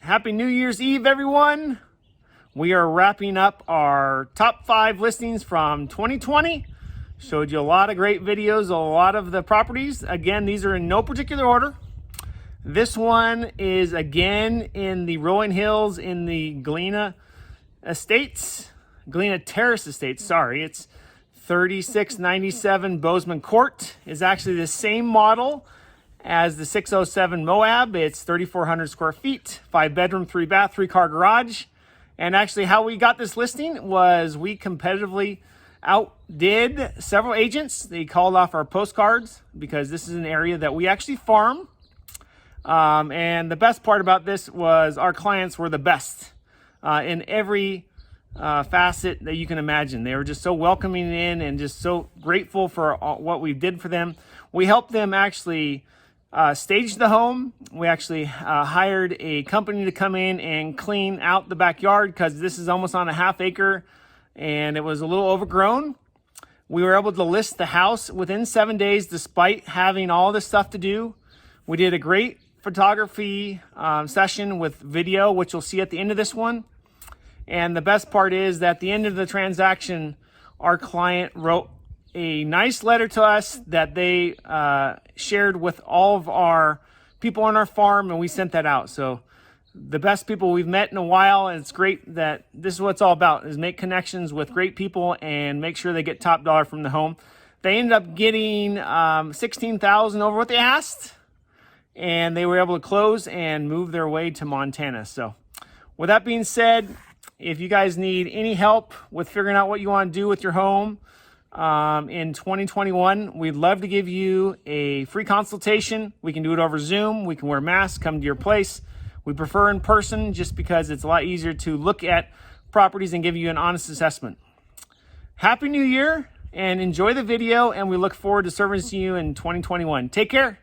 Happy New Year's Eve, everyone. We are wrapping up our top 5 listings from 2020. Showed you a lot of great videos, a lot of the properties. Again, these are in no particular order. This one is again in the rolling hills in the Galena Terrace Estates. Sorry, it's 3697 Bozeman Court. Is actually the same model as the 607 Moab. It's 3,400 square feet, 5-bedroom, 3-bath, 3-car garage. And actually how we got this listing was we competitively outdid several agents. They called off our postcards because this is an area that we actually farm. And the best part about this was our clients were the best in every facet that you can imagine. They were just so welcoming in and just so grateful for what we did for them. We helped them actually stage the home. We actually hired a company to come in and clean out the backyard because this is almost on a ½ acre and it was a little overgrown. We were able to list the house within 7 days despite having all this stuff to do. We did a great photography session with video, which you'll see at the end of this one. And the best part is that at the end of the transaction, our client wrote a nice letter to us that they shared with all of our people on our farm, and we sent that out. So the best people we've met in a while, and it's great that this is what it's all about, is make connections with great people and make sure they get top dollar from the home. They ended up getting $16,000 over what they asked, and they were able to close and move their way to Montana. So with that being said, if you guys need any help with figuring out what you want to do with your home in 2021, we'd love to give you a free consultation. We can do it over Zoom. We can wear masks, come to your place. We prefer in person just because it's a lot easier to look at properties and give you an honest assessment. Happy New Year and enjoy the video, and we look forward to servicing you in 2021. Take care.